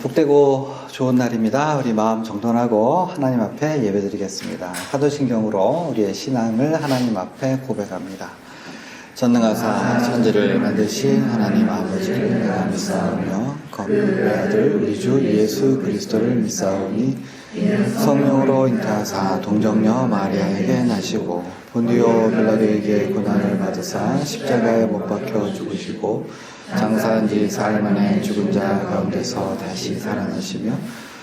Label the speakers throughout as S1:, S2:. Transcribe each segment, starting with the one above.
S1: 복되고 좋은 날입니다. 우리 마음 정돈하고 하나님 앞에 예배드리겠습니다. 사도신경으로 우리의 신앙을 하나님 앞에 고백합니다. 전능하사 천지를 만드신 하나님 아버지를 내가 믿사오며 거룩의 아들 우리 주 예수 그리스도를 믿사오니 성령으로 잉태하사 동정녀 마리아에게 나시고 본디오 빌라도에게 고난을 받으사 십자가에 못 박혀 죽으시고 장사한 지 사흘 만에 죽은 자 가운데서 다시 살아나시며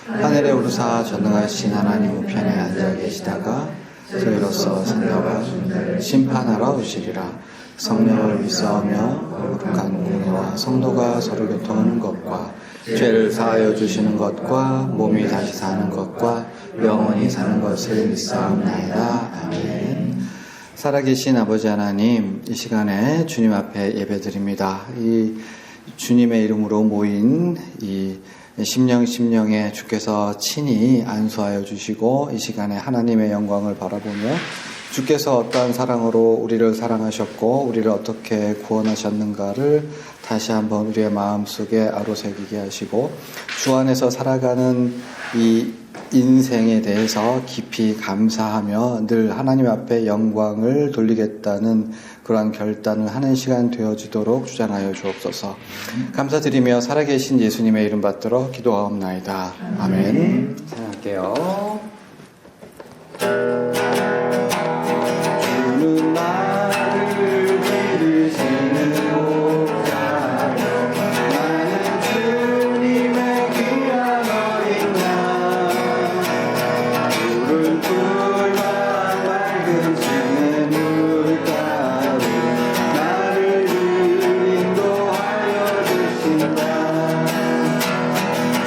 S1: 하늘에 오르사 전능하신 하나님 우편에 앉아 계시다가 저희로서 산자와 심판하러 오시리라. 성령을 믿사오며 거룩한 공회와 성도가 서로 교통하는 것과 죄를 사하여 주시는 것과 몸이 다시 사는 것과 영원히 사는 것을 믿사옵나이다. 아멘. 살아계신 아버지 하나님, 이 시간에 주님 앞에 예배드립니다. 이 주님의 이름으로 모인 이 심령에 주께서 친히 안수하여 주시고 이 시간에 하나님의 영광을 바라보며 주께서 어떠한 사랑으로 우리를 사랑하셨고 우리를 어떻게 구원하셨는가를 다시 한번 우리의 마음속에 아로새기게 하시고 주 안에서 살아가는 이 인생에 대해서 깊이 감사하며 늘 하나님 앞에 영광을 돌리겠다는 그러한 결단을 하는 시간 되어지도록 주장하여 주옵소서. 감사드리며 살아계신 예수님의 이름 받들어 기도하옵나이다. 아멘. 사랑할게요. 주는 나를 기르시는 목자여 나는 주님의 귀한 어린 양 푸른 풀과 맑은 층의 물가로 나를 인도하여 주신다.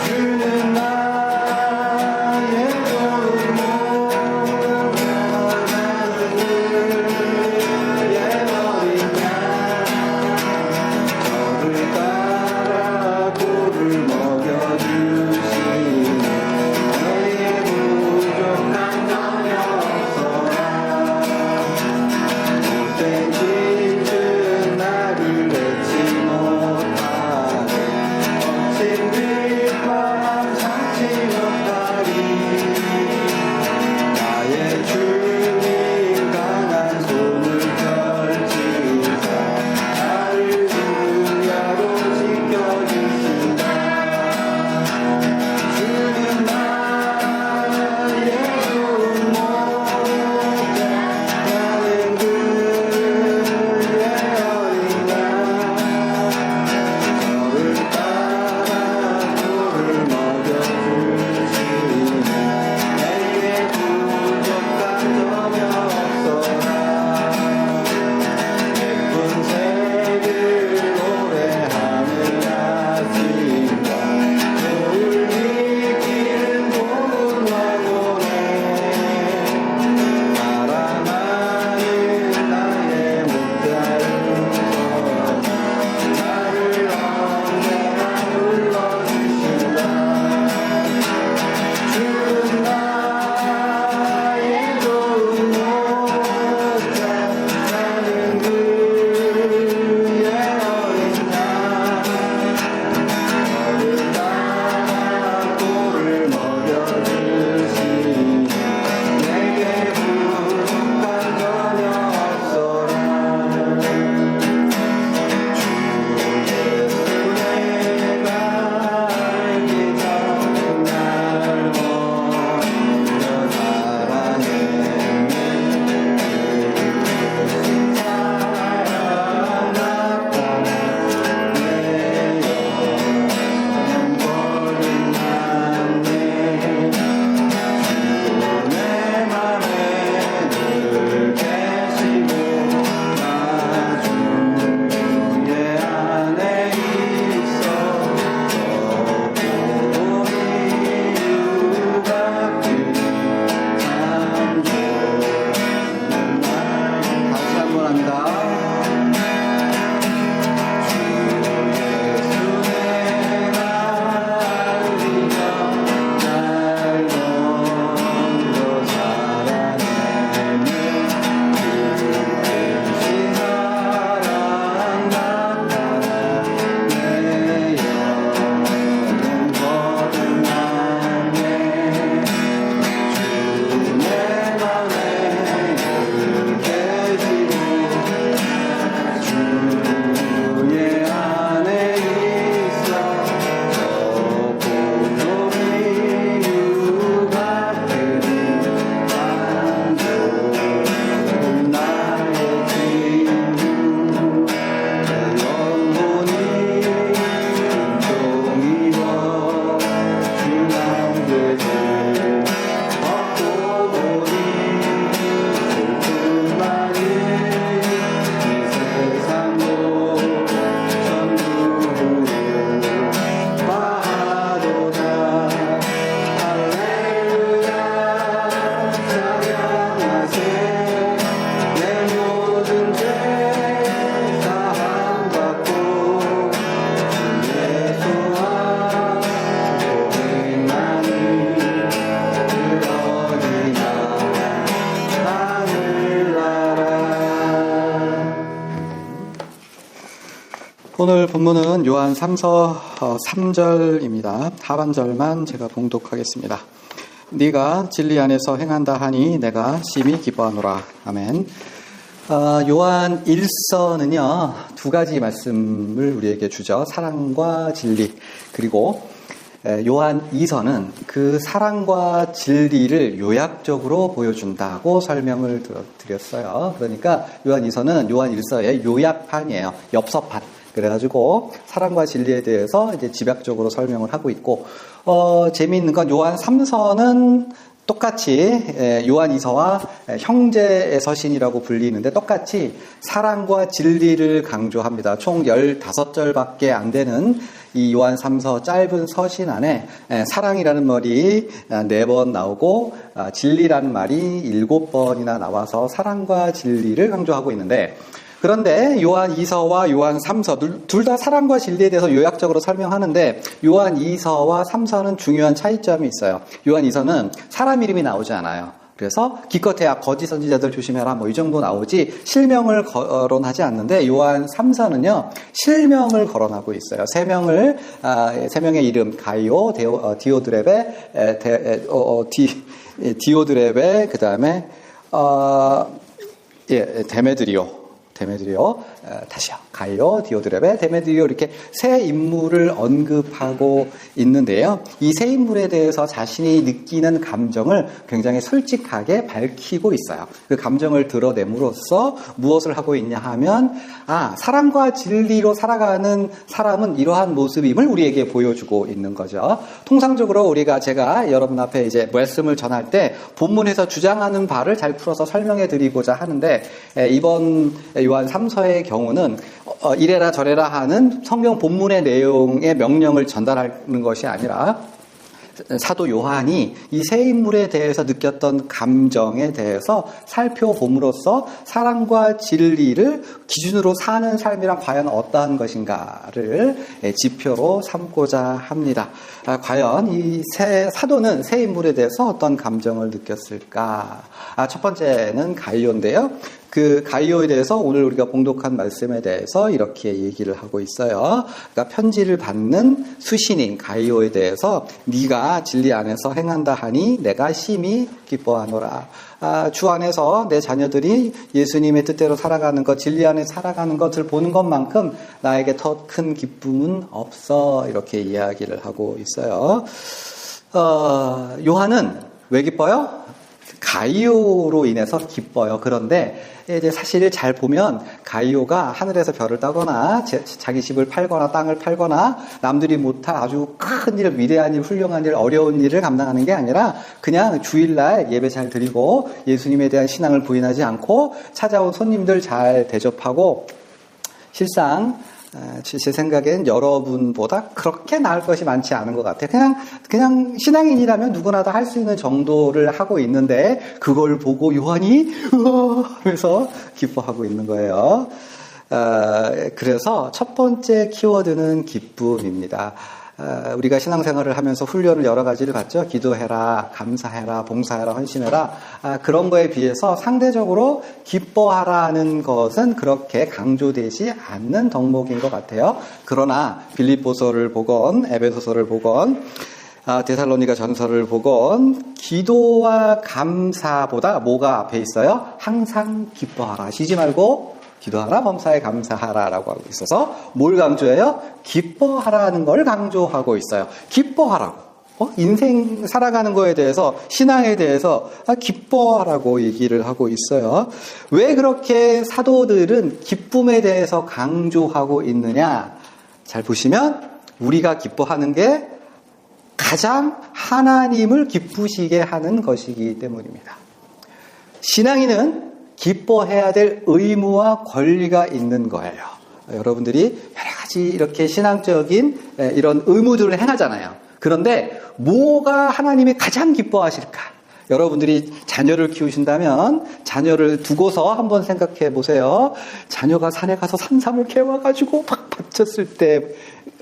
S1: 주는 나의 좋은 목자 오늘 본문은 요한 3서 3절입니다. 하반절만 제가 봉독하겠습니다. 네가 진리 안에서 행한다 하니 내가 심히 기뻐하노라. 아멘. 요한 1서는요, 두 가지 말씀을 우리에게 주죠. 사랑과 진리. 그리고 요한 2서는 그 사랑과 진리를 요약적으로 보여준다고 설명을 드렸어요. 그러니까 요한 2서는 요한 1서의 요약판이에요. 엽서판. 그래가지고 사랑과 진리에 대해서 이제 집약적으로 설명을 하고 있고, 재미있는 건 요한 3서는 똑같이 요한 2서와 형제의 서신이라고 불리는데 똑같이 사랑과 진리를 강조합니다. 총 15절밖에 안 되는 이 요한 3서 짧은 서신 안에 사랑이라는 말이 4번 나오고 진리라는 말이 7번이나 나와서 사랑과 진리를 강조하고 있는데, 그런데 요한 2서와 요한 3서 둘 다 사랑과 진리에 대해서 요약적으로 설명하는데 요한 2서와 3서는 중요한 차이점이 있어요. 요한 2서는 사람 이름이 나오지 않아요. 그래서 기껏해야 거짓 선지자들 조심해라 뭐 이 정도 나오지 실명을 거론하지 않는데, 요한 3서는요 실명을 거론하고 있어요. 세 명의 이름 가이오, 디오드레베, 그 다음에 데메드리오, 다시요. 가이오, 디오드레베, 데메드리오 이렇게 세 인물을 언급하고 있는데요. 이 세 인물에 대해서 자신이 느끼는 감정을 굉장히 솔직하게 밝히고 있어요. 그 감정을 드러냄으로써 무엇을 하고 있냐 하면, 사랑과 진리로 살아가는 사람은 이러한 모습임을 우리에게 보여주고 있는 거죠. 통상적으로 제가 여러분 앞에 이제 말씀을 전할 때 본문에서 주장하는 바를 잘 풀어서 설명해 드리고자 하는데, 이번 요한 3서의 경우는 이래라 저래라 하는 성경 본문의 내용의 명령을 전달하는 것이 아니라 사도 요한이 이 세 인물에 대해서 느꼈던 감정에 대해서 살펴봄으로써 사랑과 진리를 기준으로 사는 삶이란 과연 어떠한 것인가를 지표로 삼고자 합니다. 과연 이 사도는 세 인물에 대해서 어떤 감정을 느꼈을까? 첫 번째는 가이오인데요. 그 가이오에 대해서 오늘 우리가 봉독한 말씀에 대해서 이렇게 얘기를 하고 있어요. 그러니까 편지를 받는 수신인 가이오에 대해서 네가 진리 안에서 행한다 하니 내가 심히 기뻐하노라. 주 안에서 내 자녀들이 예수님의 뜻대로 살아가는 것, 진리 안에 살아가는 것을 보는 것만큼 나에게 더 큰 기쁨은 없어. 이렇게 이야기를 하고 있어요. 요한은 왜 기뻐요? 가이오로 인해서 기뻐요. 그런데 이제 사실 잘 보면 가이오가 하늘에서 별을 따거나 자기 집을 팔거나 땅을 팔거나 남들이 못할 아주 큰 일, 위대한 일, 훌륭한 일, 어려운 일을 감당하는 게 아니라 그냥 주일날 예배 잘 드리고 예수님에 대한 신앙을 부인하지 않고 찾아온 손님들 잘 대접하고, 실상 제 생각엔 여러분보다 그렇게 나을 것이 많지 않은 것 같아요. 그냥 신앙인이라면 누구나 다 할 수 있는 정도를 하고 있는데 그걸 보고 요한이 하면서 기뻐하고 있는 거예요. 그래서 첫 번째 키워드는 기쁨입니다. 우리가 신앙생활을 하면서 훈련을 여러 가지를 받죠. 기도해라, 감사해라, 봉사해라, 헌신해라. 그런 거에 비해서 상대적으로 기뻐하라는 것은 그렇게 강조되지 않는 덕목인 것 같아요. 그러나 빌립보서를 보건 에베소서를 보건 데살로니가 전서를 보건 기도와 감사보다 뭐가 앞에 있어요? 항상 기뻐하라. 쉬지 말고 기도하라, 범사에 감사하라라고 하고 있어서 뭘 강조해요? 기뻐하라는 걸 강조하고 있어요. 기뻐하라고. 인생 살아가는 거에 대해서, 신앙에 대해서 기뻐하라고 얘기를 하고 있어요. 왜 그렇게 사도들은 기쁨에 대해서 강조하고 있느냐? 잘 보시면 우리가 기뻐하는 게 가장 하나님을 기쁘시게 하는 것이기 때문입니다. 신앙인은 기뻐해야 될 의무와 권리가 있는 거예요. 여러분들이 여러 가지 이렇게 신앙적인 이런 의무들을 행하잖아요. 그런데 뭐가 하나님이 가장 기뻐하실까? 여러분들이 자녀를 키우신다면 자녀를 두고서 한번 생각해 보세요. 자녀가 산에 가서 산삼을 캐와가지고 막 바쳤을 때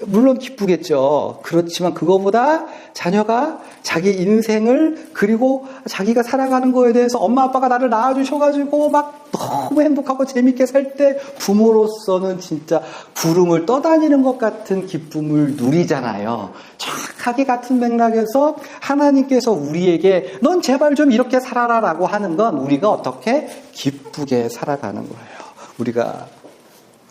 S1: 물론 기쁘겠죠. 그렇지만 그거보다 자녀가 자기 인생을 그리고 자기가 살아가는 거에 대해서 엄마 아빠가 나를 낳아주셔가지고 막 너무 행복하고 재밌게 살 때 부모로서는 진짜 구름을 떠다니는 것 같은 기쁨을 누리잖아요. 정확하게 같은 맥락에서 하나님께서 우리에게 넌 제발 좀 이렇게 살아라라고 하는 건 우리가 어떻게 기쁘게 살아가는 거예요. 우리가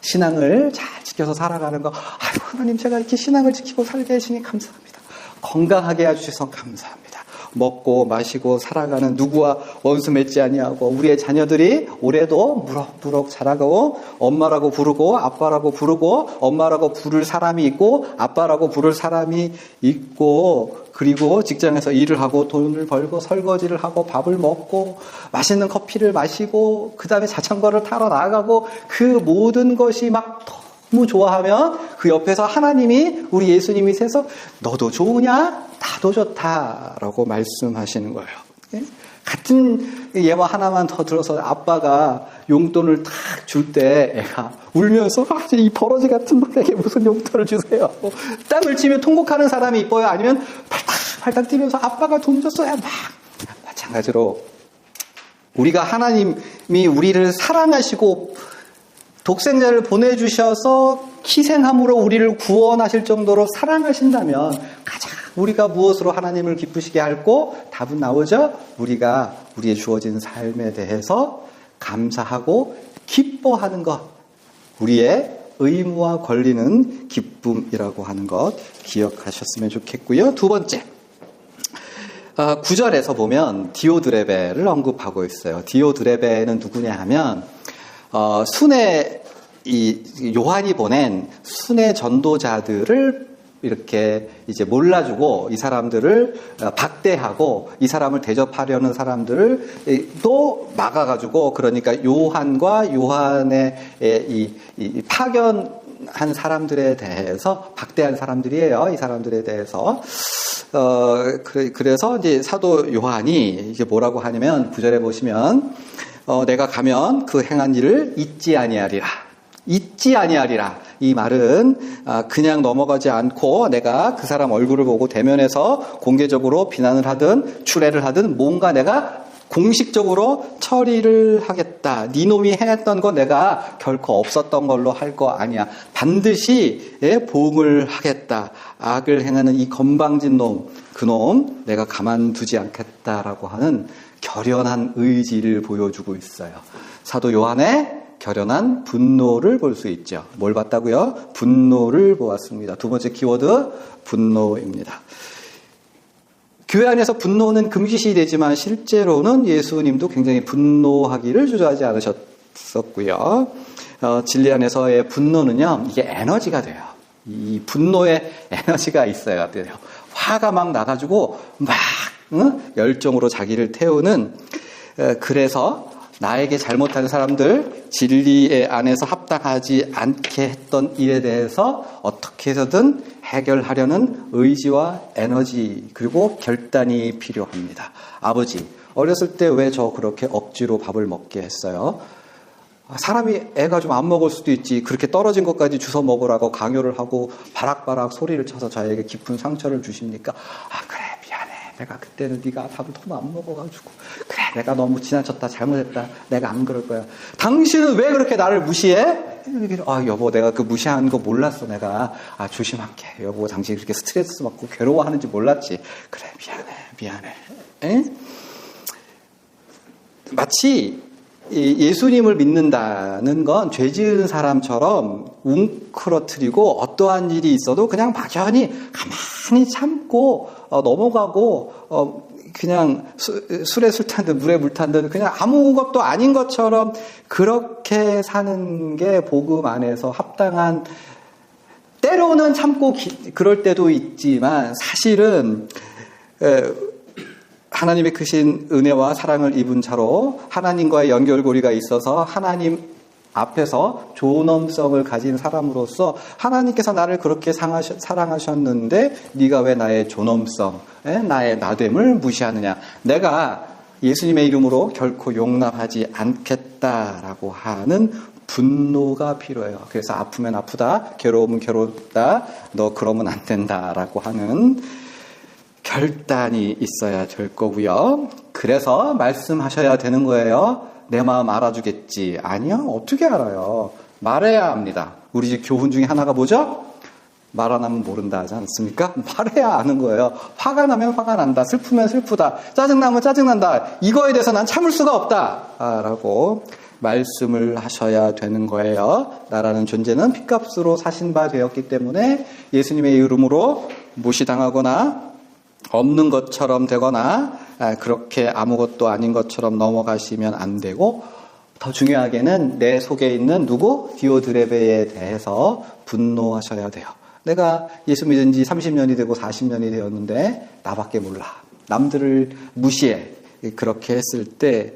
S1: 신앙을 잘 지켜서 살아가는 거, 아유, 하나님 제가 이렇게 신앙을 지키고 살게 해주시니 감사합니다. 건강하게 해주셔서 감사합니다. 먹고 마시고 살아가는 누구와 원수 맺지 아니하고 우리의 자녀들이 올해도 무럭무럭 자라고 엄마라고 부르고 아빠라고 부르고 엄마라고 부를 사람이 있고 아빠라고 부를 사람이 있고 그리고 직장에서 일을 하고 돈을 벌고 설거지를 하고 밥을 먹고 맛있는 커피를 마시고 그 다음에 자전거를 타러 나가고 그 모든 것이 막 너무 좋아하면 그 옆에서 하나님이 우리 예수님이 세서 너도 좋으냐? 나도 좋다라고 말씀하시는 거예요. 같은 예화 하나만 더 들어서 아빠가 용돈을 탁 줄 때 애가 울면서 이 버러지 같은 놈에게 무슨 용돈을 주세요. 땅을 치며 통곡하는 사람이 이뻐요? 아니면 팔딱 뛰면서 아빠가 돈 줬어요? 막 마찬가지로 우리가 하나님이 우리를 사랑하시고 독생자를 보내주셔서 희생함으로 우리를 구원하실 정도로 사랑하신다면 가장 우리가 무엇으로 하나님을 기쁘시게 할고 답은 나오죠? 우리가 우리의 주어진 삶에 대해서 감사하고 기뻐하는 것. 우리의 의무와 권리는 기쁨이라고 하는 것 기억하셨으면 좋겠고요. 두 번째. 9절에서 보면 디오드레베를 언급하고 있어요. 디오드레베는 누구냐 하면 순회 요한이 보낸 순회 전도자들을 이렇게 이제 몰라주고 이 사람들을 박대하고 이 사람을 대접하려는 사람들을 또 막아가지고 그러니까 요한과 요한의 이 파견한 사람들에 대해서 박대한 사람들이에요. 이 사람들에 대해서 그래서 이제 사도 요한이 이게 뭐라고 하냐면 9절에 보시면 내가 가면 그 행한 일을 잊지 아니하리라. 잊지 아니하리라. 이 말은 그냥 넘어가지 않고 내가 그 사람 얼굴을 보고 대면해서 공개적으로 비난을 하든 추례를 하든 뭔가 내가 공식적으로 처리를 하겠다. 네 놈이 행했던 거 내가 결코 없었던 걸로 할 거 아니야. 반드시 보응을 하겠다. 악을 행하는 이 건방진 놈, 그놈 내가 가만두지 않겠다라고 하는 결연한 의지를 보여주고 있어요. 사도 요한의 결연한 분노를 볼 수 있죠. 뭘 봤다고요? 분노를 보았습니다. 두 번째 키워드 분노입니다. 교회 안에서 분노는 금기시 되지만 실제로는 예수님도 굉장히 분노하기를 주저하지 않으셨었고요. 진리 안에서의 분노는요, 이게 에너지가 돼요. 이 분노에 에너지가 있어야 돼요. 화가 막 나가지고 막 열정으로 자기를 태우는, 그래서 나에게 잘못한 사람들, 진리 안에서 합당하지 않게 했던 일에 대해서 어떻게 해서든 해결하려는 의지와 에너지 그리고 결단이 필요합니다. 아버지, 어렸을 때 왜 저 그렇게 억지로 밥을 먹게 했어요? 사람이 애가 좀 안 먹을 수도 있지. 그렇게 떨어진 것까지 주워 먹으라고 강요를 하고 바락바락 소리를 쳐서 저에게 깊은 상처를 주십니까? 그래, 미안해. 내가 그때는 네가 밥을 너무 안 먹어가지고. 그래, 내가 너무 지나쳤다. 잘못했다. 내가 안 그럴 거야. 당신은 왜 그렇게 나를 무시해? 여보, 내가 그 무시한 거 몰랐어. 내가 조심할게. 여보, 당신이 그렇게 스트레스 받고 괴로워하는지 몰랐지. 그래, 미안해. 에? 마치 예수님을 믿는다는 건 죄 지은 사람처럼 웅크러뜨리고 어떠한 일이 있어도 그냥 막연히 가만히 참고 넘어가고 그냥 술에 술 탄 듯 물에 물 탄 듯 그냥 아무것도 아닌 것처럼 그렇게 사는 게 복음 안에서 합당한, 때로는 참고 그럴 때도 있지만 사실은 하나님의 크신 은혜와 사랑을 입은 자로 하나님과의 연결고리가 있어서 하나님 앞에서 존엄성을 가진 사람으로서 하나님께서 나를 그렇게 사랑하셨는데 네가 왜 나의 존엄성, 나의 나됨을 무시하느냐. 내가 예수님의 이름으로 결코 용납하지 않겠다라고 하는 분노가 필요해요. 그래서 아프면 아프다, 괴로우면 괴롭다, 너 그러면 안 된다라고 하는 결단이 있어야 될 거고요. 그래서 말씀하셔야 되는 거예요. 내 마음 알아주겠지. 아니요. 어떻게 알아요? 말해야 합니다. 우리 집 교훈 중에 하나가 뭐죠? 말 안 하면 모른다 하지 않습니까? 말해야 아는 거예요. 화가 나면 화가 난다. 슬프면 슬프다. 짜증나면 짜증난다. 이거에 대해서 난 참을 수가 없다. 라고 말씀을 하셔야 되는 거예요. 나라는 존재는 핏값으로 사신 바 되었기 때문에 예수님의 이름으로 무시당하거나 없는 것처럼 되거나 그렇게 아무것도 아닌 것처럼 넘어가시면 안 되고, 더 중요하게는 내 속에 있는 누구? 디오드레베에 대해서 분노하셔야 돼요. 내가 예수 믿은 지 30년이 되고 40년이 되었는데 나밖에 몰라. 남들을 무시해. 그렇게 했을 때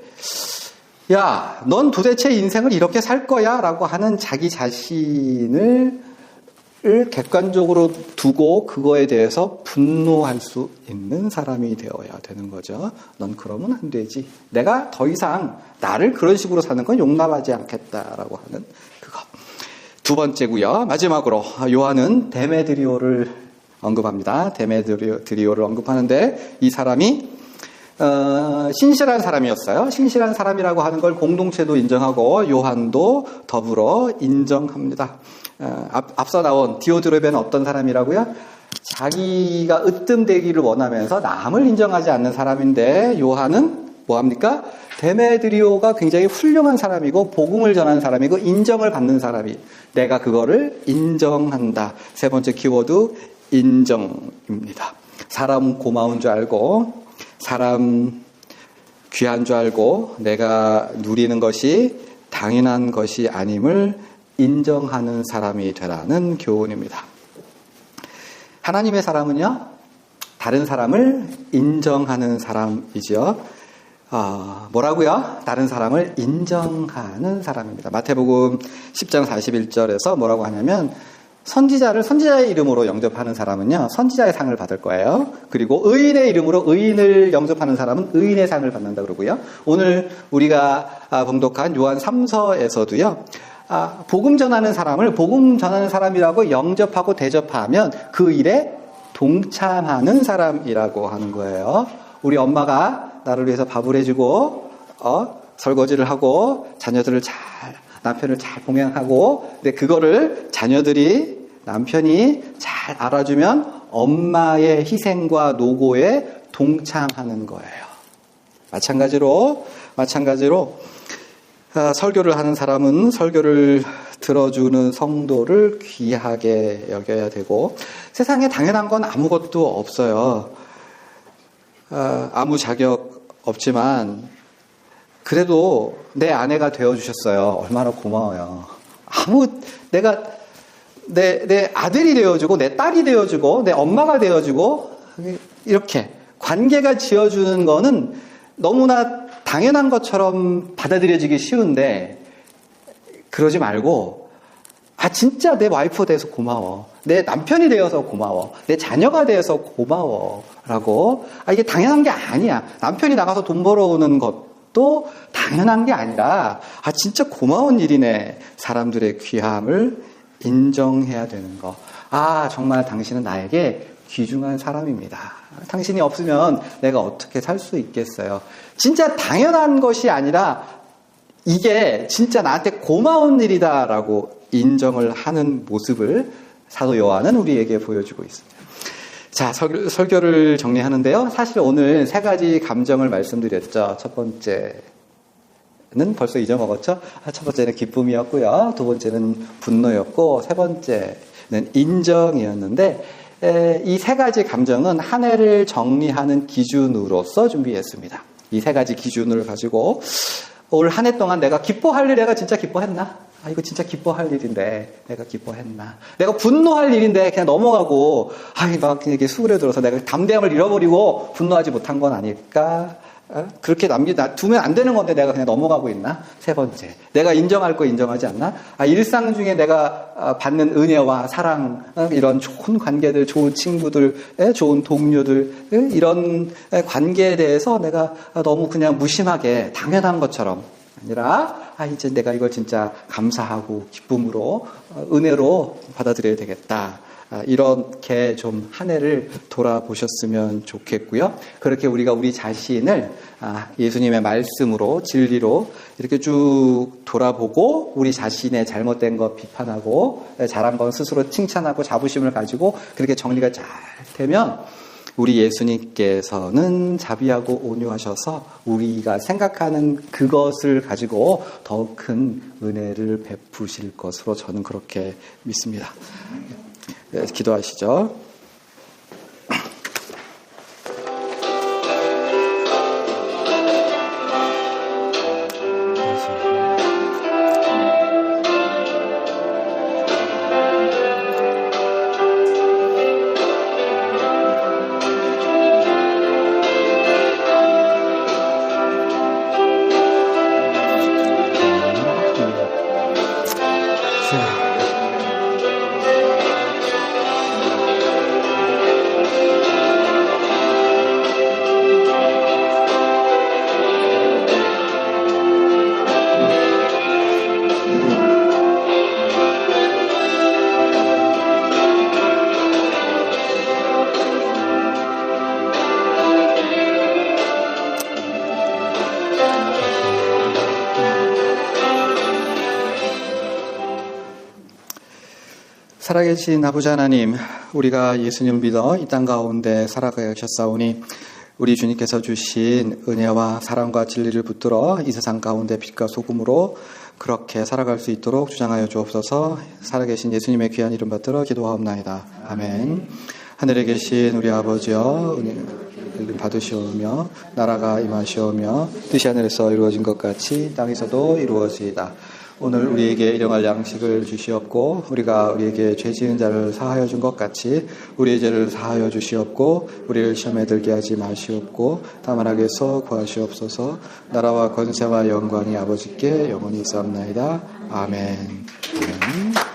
S1: 야, 넌 도대체 인생을 이렇게 살 거야? 라고 하는 자기 자신을 객관적으로 두고 그거에 대해서 분노할 수 있는 사람이 되어야 되는 거죠. 넌 그러면 안 되지. 내가 더 이상 나를 그런 식으로 사는 건 용납하지 않겠다라고 하는 그거. 두 번째고요. 마지막으로 요한은 데메드리오를 언급합니다. 데메드리오를 언급하는데 이 사람이 신실한 사람이었어요. 신실한 사람이라고 하는 걸 공동체도 인정하고 요한도 더불어 인정합니다. 앞서 나온 디오드레베는 어떤 사람이라고요? 자기가 으뜸되기를 원하면서 남을 인정하지 않는 사람인데, 요한은 뭐합니까? 데메드리오가 굉장히 훌륭한 사람이고 복음을 전하는 사람이고 인정을 받는 사람이, 내가 그거를 인정한다. 세 번째 키워드 인정입니다. 사람 고마운 줄 알고, 사람 귀한 줄 알고, 내가 누리는 것이 당연한 것이 아님을 인정하는 사람이 되라는 교훈입니다. 하나님의 사람은요, 다른 사람을 인정하는 사람이죠. 뭐라고요? 다른 사람을 인정하는 사람입니다. 마태복음 10장 41절에서 뭐라고 하냐면, 선지자의 이름으로 영접하는 사람은요, 선지자의 상을 받을 거예요. 그리고 의인의 이름으로 의인을 영접하는 사람은 의인의 상을 받는다 그러고요. 오늘 우리가 봉독한 요한 3서에서도요, 복음 전하는 사람을 복음 전하는 사람이라고 영접하고 대접하면 그 일에 동참하는 사람이라고 하는 거예요. 우리 엄마가 나를 위해서 밥을 해주고 설거지를 하고 남편을 잘 봉양하고, 근데 그거를 남편이 잘 알아주면 엄마의 희생과 노고에 동참하는 거예요. 마찬가지로 설교를 하는 사람은 설교를 들어주는 성도를 귀하게 여겨야 되고, 세상에 당연한 건 아무것도 없어요. 아무 자격 없지만 그래도 내 아내가 되어주셨어요. 얼마나 고마워요. 내가 내 아들이 되어주고 내 딸이 되어주고 내 엄마가 되어주고, 이렇게 관계가 지어주는 거는 너무나 당연한 것처럼 받아들여지기 쉬운데, 그러지 말고 진짜 내 와이프가 돼서 고마워, 내 남편이 되어서 고마워, 내 자녀가 되어서 고마워 라고, 이게 당연한 게 아니야. 남편이 나가서 돈 벌어오는 것도 당연한 게 아니라 진짜 고마운 일이네. 사람들의 귀함을 인정해야 되는 거. 정말 당신은 나에게 귀중한 사람입니다. 당신이 없으면 내가 어떻게 살 수 있겠어요. 진짜 당연한 것이 아니라 이게 진짜 나한테 고마운 일이다라고 인정을 하는 모습을 사도 요한은 우리에게 보여주고 있습니다. 자, 설교를 정리하는데요. 사실 오늘 세 가지 감정을 말씀드렸죠. 첫 번째는 벌써 잊어먹었죠. 첫 번째는 기쁨이었고요. 두 번째는 분노였고, 세 번째는 인정이었는데, 이 세 가지 감정은 한 해를 정리하는 기준으로서 준비했습니다. 이 세 가지 기준을 가지고 올 한 해 동안 내가 기뻐할 일, 내가 진짜 기뻐했나? 이거 진짜 기뻐할 일인데 내가 기뻐했나? 내가 분노할 일인데 그냥 넘어가고 막 이렇게 수그려들어서 내가 담대함을 잃어버리고 분노하지 못한 건 아닐까? 그렇게 두면 안 되는 건데 내가 그냥 넘어가고 있나? 세 번째, 내가 인정할 거 인정하지 않나? 일상 중에 내가 받는 은혜와 사랑, 이런 좋은 관계들, 좋은 친구들, 좋은 동료들, 이런 관계에 대해서 내가 너무 그냥 무심하게 당연한 것처럼 아니라 이제 내가 이걸 진짜 감사하고 기쁨으로 은혜로 받아들여야 되겠다. 이렇게 좀 한 해를 돌아보셨으면 좋겠고요. 그렇게 우리가 우리 자신을 예수님의 말씀으로, 진리로 이렇게 쭉 돌아보고 우리 자신의 잘못된 것 비판하고 잘한 건 스스로 칭찬하고 자부심을 가지고 그렇게 정리가 잘 되면 우리 예수님께서는 자비하고 온유하셔서 우리가 생각하는 그것을 가지고 더욱 큰 은혜를 베푸실 것으로 저는 그렇게 믿습니다. 네, 기도하시죠. 살아계신 아버지 하나님, 우리가 예수님을 믿어 이 땅 가운데 살아가셨사오니 우리 주님께서 주신 은혜와 사랑과 진리를 붙들어 이 세상 가운데 빛과 소금으로 그렇게 살아갈 수 있도록 주장하여 주옵소서. 살아계신 예수님의 귀한 이름 받들어 기도하옵나이다. 아멘. 하늘에 계신 우리 아버지여, 은혜를 받으시오며 나라가 임하시오며 뜻이 하늘에서 이루어진 것 같이 땅에서도 이루어지이다. 오늘 우리에게 일용할 양식을 주시옵고 우리가 우리에게 죄 지은 자를 사하여 준 것 같이 우리의 죄를 사하여 주시옵고 우리를 시험에 들게 하지 마시옵고 다만 악에서 구하시옵소서. 나라와 권세와 영광이 아버지께 영원히 있사옵나이다. 아멘. 아멘.